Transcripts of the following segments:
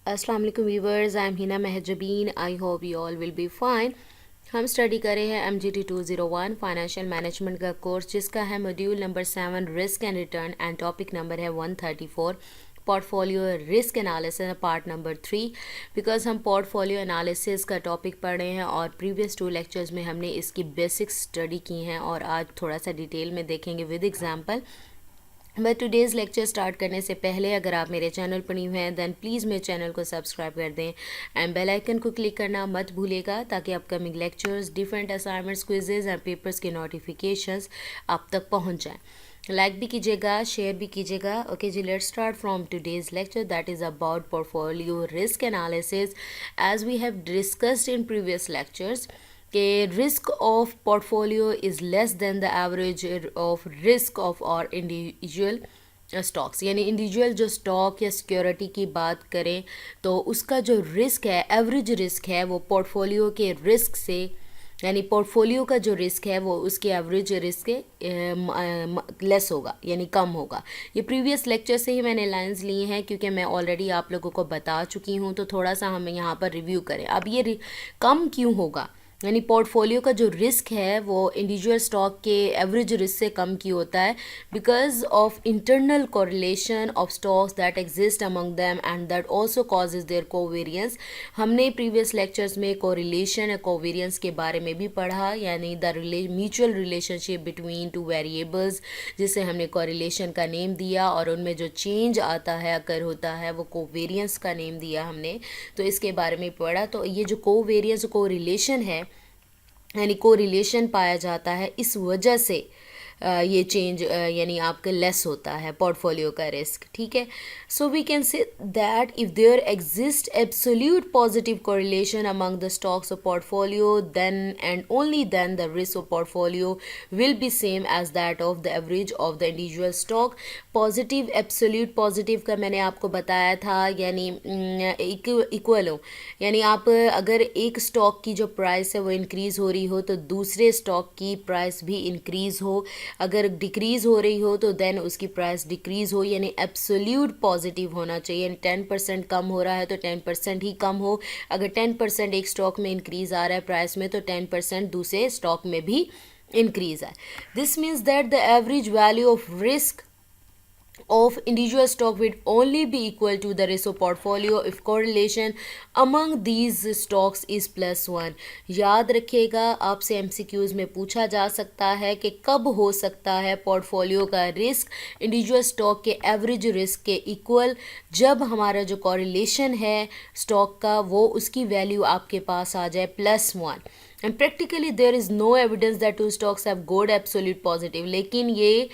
अस्सलाम वालेकुम viewers, I am Hina Mahjabeen. I hope you all will be fine. हम study कर रहे हैं MGT 201 फाइनेंशियल मैनेजमेंट का कोर्स, जिसका है module number 7 risk and return, and topic number है 134 portfolio risk analysis part number 3। Because हम पोर्टफोलियो एनालिसिस का टॉपिक पढ़ रहे हैं और प्रीवियस 2 लेक्चर्स में हमने इसकी बेसिक्स स्टडी की हैं और आज थोड़ा सा डिटेल में देखेंगे with example. But today's lecture start करने से पहले अगर आप मेरे चैनल पर न्यू हैं दैन प्लीज़ मेरे चैनल को सब्सक्राइब कर दें एंड बेल आइकन को क्लिक करना मत भूलिएगा, ताकि upcoming lectures, different assignments, quizzes and papers के नोटिफिकेशंस आप तक पहुंच जाएं। लाइक भी कीजिएगा, शेयर भी कीजिएगा। ओके जी, let's start from today's lecture that is about portfolio risk analysis. As we have discussed in previous lectures कि risk of portfolio is less than the average of risk of और individual stocks. यानी individual जो stock या security की बात करें तो उसका जो रिस्क है, एवरेज रिस्क है, वो पोर्टफोलियो के रिस्क से, यानी पोर्टफोलियो का जो रिस्क है वो उसके एवरेज रिस्क के लेस होगा, यानी कम होगा। ये प्रीवियस लेक्चर से ही मैंने लाइंस ली हैं, क्योंकि मैं ऑलरेडी आप लोगों को बता चुकी हूँ, तो थोड़ा सा हम यहाँ पर रिव्यू करें। अब ये कम क्यों होगा, यानी पोर्टफोलियो का जो रिस्क है वो इंडिविजुअल स्टॉक के एवरेज रिस्क से कम क्यों होता है? Because of internal correlation of stocks that exist among them and that also causes their covariance. हमने प्रीवियस लेक्चर्स में कोरिलेशन या कोवेरियंस के बारे में भी पढ़ा, यानी the mutual relationship between two variables, जिसे हमने कोरिलेशन का नेम दिया, और उनमें जो चेंज आता है, अगर होता है, वो कोवेरियंस का नेम दिया हमने। तो इसके बारे में पढ़ा। तो ये जो कोवेरियंस कोरिलेशन है, यानी को रिलेशन पाया जाता है, इस वजह से ये चेंज यानी आपका लेस होता है पोर्टफोलियो का रिस्क। ठीक है, so we can say that if there exist absolute positive correlation among the stocks of portfolio, then and only then the risk of portfolio will be same as that of the average of the individual stock. Positive, absolute positive का मैंने आपको बताया था, यानी equal हो, यानी आप अगर एक स्टॉक की जो प्राइस है वो इंक्रीज़ हो रही हो तो दूसरे स्टॉक की प्राइस भी इंक्रीज़ हो, अगर डिक्रीज़ हो रही हो तो देन उसकी प्राइस डिक्रीज़ हो, यानी एब्सोल्यूट पॉजिटिव होना चाहिए। यानी 10% कम हो रहा है तो 10% ही कम हो। अगर 10% एक स्टॉक में इंक्रीज़ आ रहा है प्राइस में, तो 10% दूसरे स्टॉक में भी इंक्रीज़ है। This means that the average value of risk of individual stock will only be equal to the risk of portfolio if correlation among these stocks is +1। याद रखिएगा, आपसे MCQs में पूछा जा सकता है कि कब हो सकता है पोर्टफोलियो का रिस्क इंडिविजुअल स्टॉक के एवरेज रिस्क के इक्वल, जब हमारा जो कॉरिलेशन है स्टॉक का वो उसकी वैल्यू आपके पास आ जाए +1। And practically there is no evidence that two stocks have good absolute positive, लेकिन ये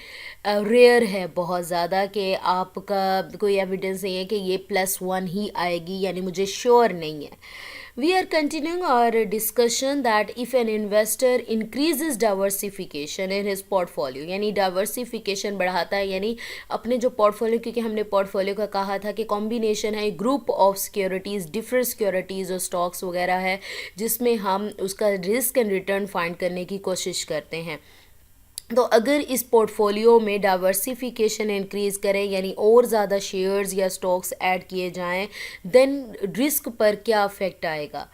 रेयर है बहुत ज़्यादा कि आपका कोई एविडेंस नहीं है कि ये +1 ही आएगी, यानी मुझे श्योर नहीं है। We are continuing our discussion that if an investor increases diversification in his portfolio, यानी डाइवर्सिफिकेशन बढ़ाता है, यानी अपने जो पोर्टफोलियो, क्योंकि हमने पोर्टफोलियो का कहा था कि कॉम्बिनेशन है, group of securities, different securities और स्टॉक्स वगैरह है, जिसमें हम उसका रिस्क एंड रिटर्न फाइंड करने की कोशिश करते हैं। तो अगर इस पोर्टफोलियो में डाइवर्सिफिकेशन इंक्रीज़ करें, यानी और ज़्यादा शेयर्स या स्टॉक्स ऐड किए जाएं, देन रिस्क पर क्या अफेक्ट आएगा?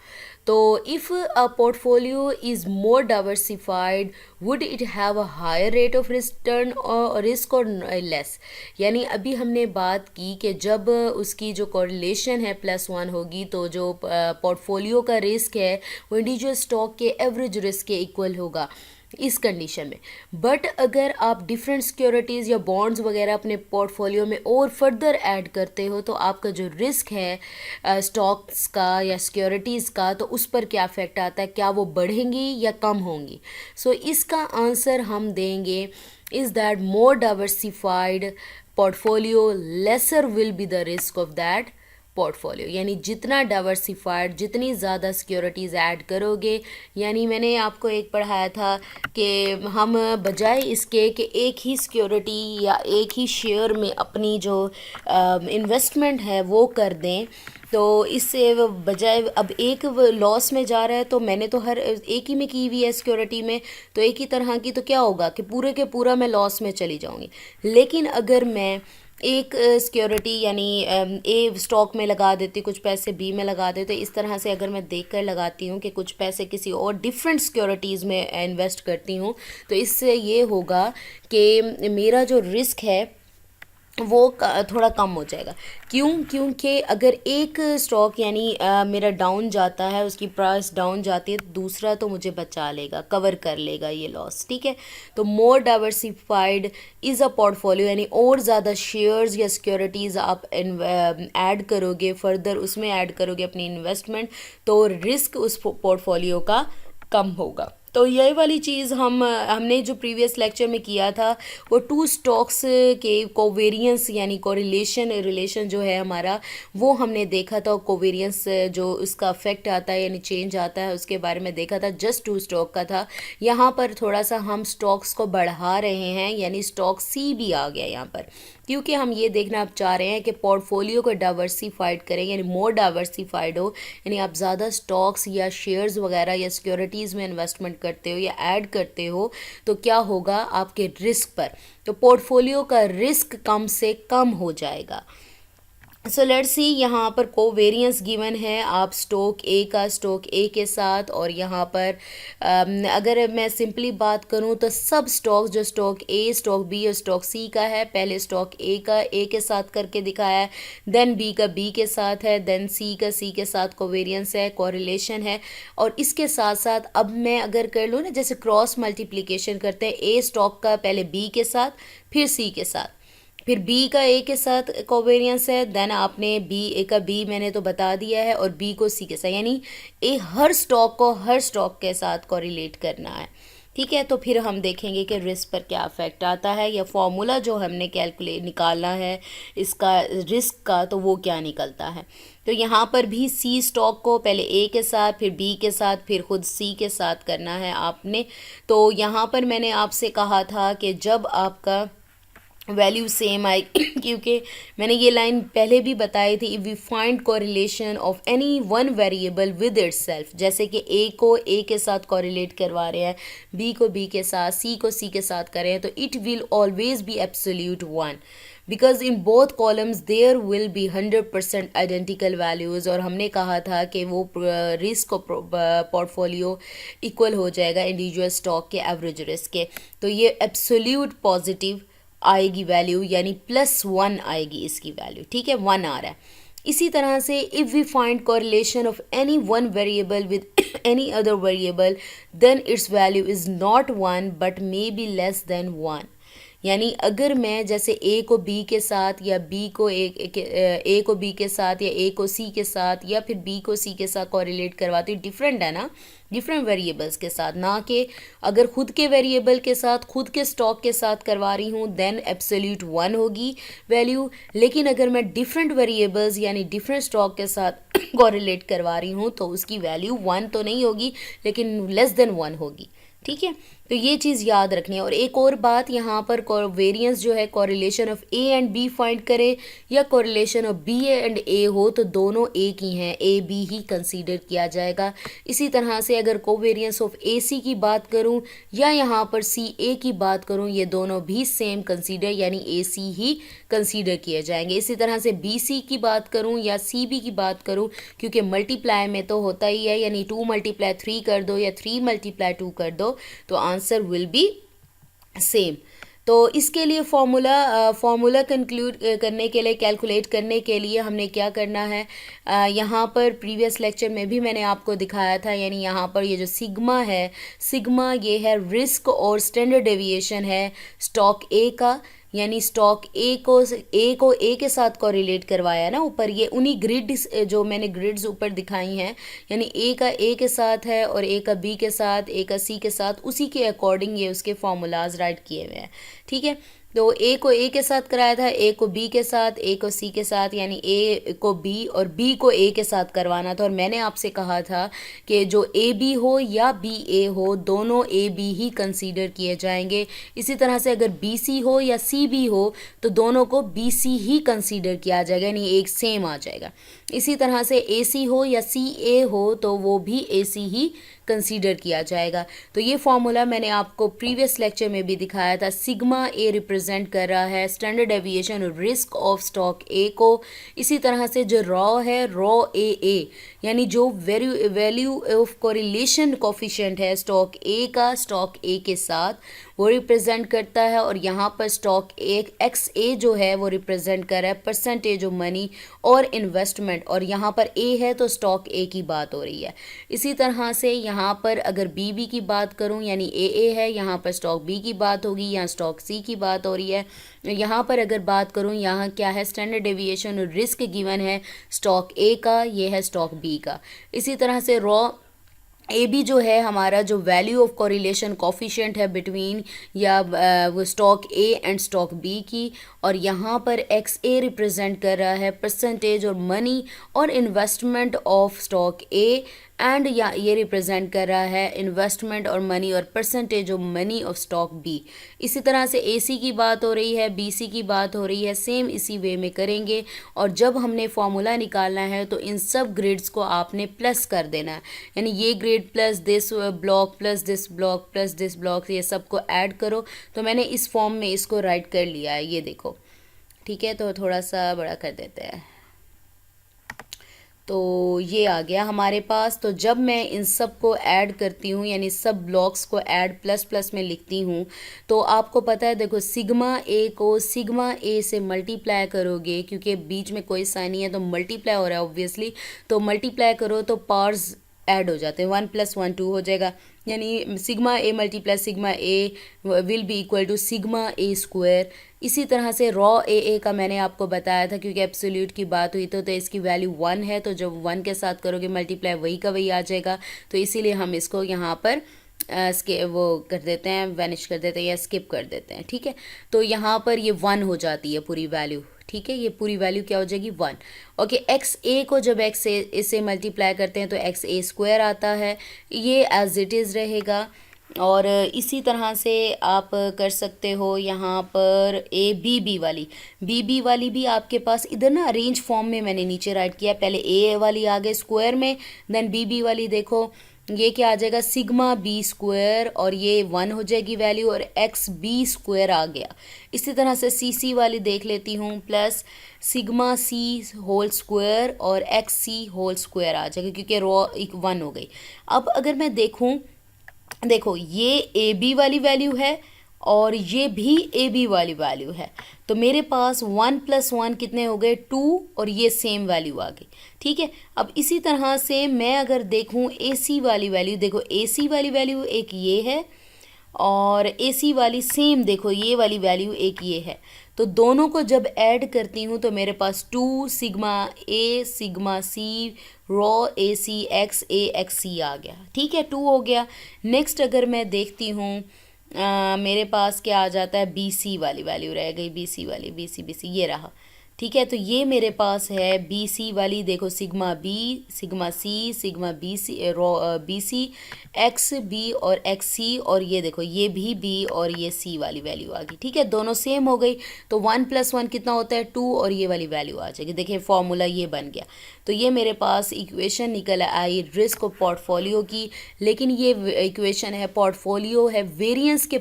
तो if a portfolio is more diversified would it have a higher rate of return और रिस्क और लेस? यानी अभी हमने बात की कि जब उसकी जो कोरिलेशन है +1 होगी, तो जो पोर्टफोलियो का रिस्क है वो इंडिविजुअल स्टॉक के एवरेज रिस्क के इक्वल होगा इस कंडीशन में। बट अगर आप डिफरेंट सिक्योरिटीज़ या बॉन्ड्स वगैरह अपने पोर्टफोलियो में और फर्दर ऐड करते हो, तो आपका जो रिस्क है स्टॉक्स का या सिक्योरिटीज़ का, तो उस पर क्या इफेक्ट आता है, क्या वो बढ़ेंगी या कम होंगी? सो इसका आंसर हम देंगे is that more diversified portfolio laser will be the risk of that portfolio. यानी जितना डाइवर्सिफाइड, जितनी ज़्यादा सिक्योरिटीज़ ऐड करोगे, यानी मैंने आपको एक पढ़ाया था कि हम बजाय इसके कि एक ही सिक्योरिटी या एक ही शेयर में अपनी जो इन्वेस्टमेंट है वो कर दें, तो इससे बजाय अब एक लॉस में जा रहा है, तो मैंने तो हर एक ही में की हुई है सिक्योरिटी में, तो एक ही तरह की, तो क्या होगा कि पूरे के पूरा मैं लॉस में चली जाऊंगी। लेकिन अगर मैं एक सिक्योरिटी यानी ए स्टॉक में लगा देती, कुछ पैसे बी में लगा देते। इस तरह से अगर मैं देख कर लगाती हूँ कि कुछ पैसे किसी और डिफरेंट सिक्योरिटीज़ में इन्वेस्ट करती हूँ, तो इससे ये होगा कि मेरा जो रिस्क है वो थोड़ा कम हो जाएगा। क्यों? क्योंकि अगर एक स्टॉक यानी मेरा डाउन जाता है, उसकी प्राइस डाउन जाती है, तो दूसरा तो मुझे बचा लेगा, कवर कर लेगा ये लॉस, ठीक है। तो मोर डाइवर्सिफाइड इज़ अ पोर्टफोलियो, यानी और ज़्यादा शेयर्स या सिक्योरिटीज़ आप ऐड करोगे, फर्दर उसमें ऐड करोगे अपनी इन्वेस्टमेंट, तो रिस्क उस पोर्टफोलियो का कम होगा। तो यही वाली चीज़ हमने जो प्रीवियस लेक्चर में किया था, वो टू स्टॉक्स के कोवेरियंस यानी रिलेशन जो है हमारा, वो हमने देखा था। कोवेरियंस जो उसका अफेक्ट आता है यानी चेंज आता है, उसके बारे में देखा था। जस्ट टू स्टॉक का था। यहाँ पर थोड़ा सा हम स्टॉक्स को बढ़ा रहे हैं, यानी स्टॉक सी भी आ गया यहाँ पर, क्योंकि हम ये देखना अब चाह रहे हैं कि पोर्टफोलियो को डाइवर्सिफाइड करें, यानी मोर डाइवर्सिफाइड हो, यानी आप ज़्यादा स्टॉक्स या शेयर्स वगैरह या सिक्योरिटीज़ में इन्वेस्टमेंट करते हो या ऐड करते हो, तो क्या होगा आपके रिस्क पर, तो पोर्टफोलियो का रिस्क कम से कम हो जाएगा। सो लेट्स सी, यहाँ पर कोवेरियंस गिवन है आप स्टॉक ए के साथ, और यहाँ पर अगर मैं सिंपली बात करूँ तो सब स्टॉक जो स्टॉक ए, स्टॉक बी और स्टॉक सी का है, पहले स्टॉक ए का ए के साथ करके दिखाया है, देन बी का बी के साथ है, देन सी का सी के साथ कोवेरियंस है, कोरिलेशन है। और इसके साथ साथ अब मैं अगर कर लूँ ना, जैसे क्रॉस मल्टीप्लिकेशन करते हैं, ए स्टॉक का पहले बी के साथ, फिर सी के साथ, फिर बी का ए के साथ कोवेरियंस है, देन आपने बी ए का बी मैंने तो बता दिया है, और बी को सी के साथ, यानी ए हर स्टॉक को हर स्टॉक के साथ कोरिलेट करना है, ठीक है। तो फिर हम देखेंगे कि रिस्क पर क्या अफेक्ट आता है, या फॉर्मूला जो हमने कैलकुलेट निकालना है इसका रिस्क का, तो वो क्या निकलता है। तो यहाँ पर भी सी स्टॉक को पहले ए के साथ, फिर बी के साथ, फिर खुद सी के साथ करना है आपने। तो यहाँ पर मैंने आपसे कहा था कि जब आपका वैल्यू सेम आई क्योंकि मैंने ये लाइन पहले भी बताई थी, if we find correlation of any one variable with itself, जैसे कि ए को ए के साथ कोरिलेट करवा रहे हैं, बी को बी के साथ, सी को सी के साथ कर रहे हैं, तो it will always be absolute one, because in both columns there will be 100% identical values. और हमने कहा था कि वो रिस्क पोर्टफोलियो इक्वल हो जाएगा इंडिविजुअल स्टॉक के एवरेज रिस्क के। तो ये एब्सोल्यूट पॉजिटिव आएगी वैल्यू, यानी +1 आएगी इसकी वैल्यू, ठीक है, 1 आ रहा है। इसी तरह से if we find correlation of any one variable with any other variable, then its value is not 1 but may be less than 1। यानी अगर मैं जैसे ए को बी के साथ, या बी को ए को बी के साथ, या ए को सी के साथ, या फिर बी को सी के साथ कोरिलेट करवाती हूँ, डिफरेंट है ना, डिफरेंट वेरिएबल्स के साथ, ना कि अगर खुद के वेरिएबल के साथ, खुद के स्टॉक के साथ करवा रही हूँ, देन एब्सोल्यूट 1 होगी वैल्यू। लेकिन अगर मैं डिफरेंट वेरिएबल्स यानी डिफरेंट स्टॉक के साथ कोरिलेट करवा रही हूँ, तो उसकी वैल्यू 1 तो नहीं होगी, लेकिन लेस देन 1 होगी, ठीक है। तो ये चीज़ याद रखनी है। और एक और बात, यहाँ पर वेरिएंस जो है, correlation of A and B find करें या correlation of B and A हो, तो दोनों एक ही हैं, ए बी ही कंसीडर किया जाएगा। इसी तरह से अगर कोवेरिएंस ऑफ ए सी की बात करूँ या यहाँ पर सी ए की बात करूँ, ये दोनों भी सेम कंसीडर यानी ए सी ही कंसीडर किए जाएंगे। इसी तरह से बी सी की बात करूँ या सी बी की बात करूँ, क्योंकि मल्टीप्लाई में तो होता ही है, यानी 2 × 3 कर दो या 3 × 2 कर दो, तो आंसर विल बी सेम। तो इसके लिए फॉर्मूला कंक्लूड करने के लिए, कैलकुलेट करने के लिए हमने क्या करना है, यहाँ पर प्रीवियस लेक्चर में भी मैंने आपको दिखाया था, यानी यहाँ पर ये जो सिग्मा है, सिग्मा ये है रिस्क और स्टैंडर्ड डेविएशन है स्टॉक ए का, यानी स्टॉक ए को ए के साथ कोरिलेट करवाया ना ऊपर, ये उन्हीं ग्रिड जो मैंने ग्रिड्स ऊपर दिखाई हैं, यानी ए का ए के साथ है और ए का बी के साथ, ए का सी के साथ, उसी के अकॉर्डिंग ये उसके फॉर्मूलाज राइट किए हुए हैं, ठीक है। तो ए को ए के साथ कराया था, ए को बी के साथ, ए को सी के साथ, यानी ए को बी और बी को ए के साथ करवाना था। और मैंने आपसे कहा था कि जो ए बी हो या बी ए हो, दोनों ए बी ही कंसीडर किए जाएंगे। इसी तरह से अगर बी सी हो या सी बी हो, तो दोनों को बी सी ही कंसीडर किया जाएगा, यानी एक सेम आ जाएगा। इसी तरह से AC हो या CA हो तो वो भी AC ही कंसीडर किया जाएगा। तो ये फॉर्मूला मैंने आपको प्रीवियस लेक्चर में भी दिखाया था। सिग्मा ए रिप्रेजेंट कर रहा है स्टैंडर्ड डेविएशन और रिस्क ऑफ स्टॉक ए को। इसी तरह से जो रॉ है, रॉ ए यानी जो वैल्यू ऑफ कोरिलेशन कोफिशिएंट है स्टॉक ए का स्टॉक ए के साथ, वो रिप्रेजेंट करता है। और यहाँ पर स्टॉक एक्स ए जो है वो रिप्रेजेंट कर रहा है परसेंटेज ऑफ मनी और इन्वेस्टमेंट, और यहाँ पर ए है तो स्टॉक ए की बात हो रही है। इसी तरह से यहाँ पर अगर बी की बात करूँ यानी ए है, यहाँ पर स्टॉक बी की बात होगी, यहाँ स्टॉक सी की बात हो रही है। यहाँ पर अगर बात करूँ यहाँ क्या है, स्टैंडर्ड डेविएशन और रिस्क गिवन है स्टॉक ए का, ये है स्टॉक बी का। इसी तरह से रॉ ए बी जो है हमारा जो वैल्यू ऑफ कोरिलेशन कोफिशिएंट है बिटवीन या वो stock A and stock B की, और यहाँ पर एक्स ए रिप्रेजेंट कर रहा है परसेंटेज और मनी और investment of stock A, and या ये रिप्रेजेंट कर रहा है इन्वेस्टमेंट और मनी और percentage of money of stock B. इसी तरह से AC की बात हो रही है, BC की बात हो रही है, सेम इसी वे में करेंगे। और जब हमने फॉर्मूला निकालना है तो इन सब ग्रेड्स को आपने प्लस कर देना है, यानी ये grade plus this block plus this block plus this block, ये सबको ऐड करो। तो मैंने इस फॉर्म में इसको राइट कर लिया है, ये देखो, ठीक है। तो थोड़ा सा बड़ा कर देते हैं, तो ये आ गया हमारे पास। तो जब मैं इन सब को ऐड करती हूँ यानी सब ब्लॉक्स को ऐड प्लस प्लस में लिखती हूँ, तो आपको पता है देखो सिग्मा ए को सिग्मा ए से मल्टीप्लाई करोगे, क्योंकि बीच में कोई साइन नहीं है तो मल्टीप्लाई हो रहा है ऑब्वियसली, तो मल्टीप्लाई करो तो पार्ट्स ऐड हो जाते हैं, 1 + 1 2 हो जाएगा, यानी sigma A multiply sigma A will be equal to sigma A square. इसी तरह से रॉ ए का मैंने आपको बताया था, क्योंकि एब्सोल्यूट की बात हुई तो इसकी वैल्यू 1 है, तो जब 1 के साथ करोगे मल्टीप्लाई वही का वही आ जाएगा, तो इसीलिए हम इसको यहाँ पर वो कर देते हैं, वैनिश कर देते हैं या स्किप कर देते हैं, ठीक है। तो यहाँ पर ये 1 हो जाती है पूरी वैल्यू, ठीक है, ये पूरी वैल्यू क्या हो जाएगी 1। ओके, एक्स ए को जब एक्स ए से मल्टीप्लाई करते हैं तो एक्स ए स्क्वायर आता है, ये एज इट इज़ रहेगा। और इसी तरह से आप कर सकते हो यहाँ पर बी वाली भी आपके पास इधर ना अरेंज फॉर्म में मैंने नीचे राइट किया, पहले ए वाली आ गए स्क्वायर में, देन बी वाली देखो ये क्या आ जाएगा सिग्मा बी स्क्वायर, और ये 1 हो जाएगी वैल्यू, और एक्स बी स्क्वायर आ गया। इसी तरह से सी वाली देख लेती हूँ, plus sigma C whole square और एक्स सी होल स्क्वायर आ जाएगा, क्योंकि रॉ 1 हो गई। अब अगर मैं देखूँ, देखो ये ए बी वाली वैल्यू है और ये भी ए बी वाली वैल्यू है, तो मेरे पास 1 + 1 कितने हो गए 2, और ये सेम वैल्यू आ गई, ठीक है। अब इसी तरह से मैं अगर देखूं ए सी वाली वैल्यू, देखो ए सी वाली वैल्यू एक ये है और ए सी वाली सेम देखो ये वाली वैल्यू एक ये है, तो दोनों को जब ऐड करती हूँ तो मेरे पास 2 सिग्मा ए सिग्मा सी रॉ ए सी एक्स सी आ गया, ठीक है, 2 हो गया। नेक्स्ट अगर मैं देखती हूँ मेरे पास क्या आ जाता है, बी सी वाली वैल्यू रह गई, बी सी वाली बी सी ये रहा, ठीक है। तो ये मेरे पास है बी सी वाली, देखो sigma B sigma B C rho B C X B और एक्स सी, और ये देखो ये भी बी और ये सी वाली वैल्यू आ गई, ठीक है, दोनों सेम हो गई। तो 1 + 1 कितना होता है 2, और ये वाली वैल्यू आ जाएगी, देखिए फॉर्मूला ये बन गया। तो ये मेरे पास इक्वेशन निकल आई रिस्क ऑफ पोर्टफोलियो की, लेकिन ये इक्वेशन है पोर्टफोलियो है वेरिएंस के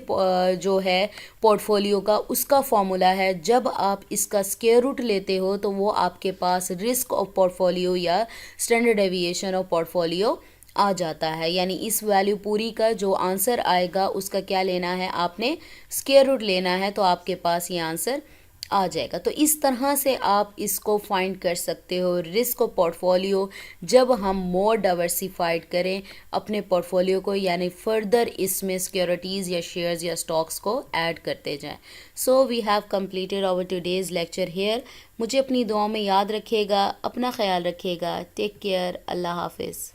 जो है पोर्टफोलियो का उसका फॉर्मूला है। जब आप इसका स्क्वायर रूट लेते हो तो वो आपके पास रिस्क ऑफ पोर्टफोलियो या स्टैंडर्ड डेविएशन ऑफ पोर्टफोलियो आ जाता है, यानी इस वैल्यू पूरी का जो आंसर आएगा उसका क्या लेना है, आपने स्क्वायर रूट लेना है, तो आपके पास ये आंसर आ जाएगा। तो इस तरह से आप इसको फाइंड कर सकते हो रिस्क ऑफ पोर्टफोलियो, जब हम मोर डाइवर्सिफाइड करें अपने पोर्टफोलियो को, यानी फर्दर इसमें सिक्योरिटीज़ या शेयर्स या स्टॉक्स को ऐड करते जाएं। So we have completed our today's lecture here. मुझे अपनी दुआओं में याद रखिएगा, अपना ख्याल रखिएगा, टेक केयर, अल्लाह हाफिज़।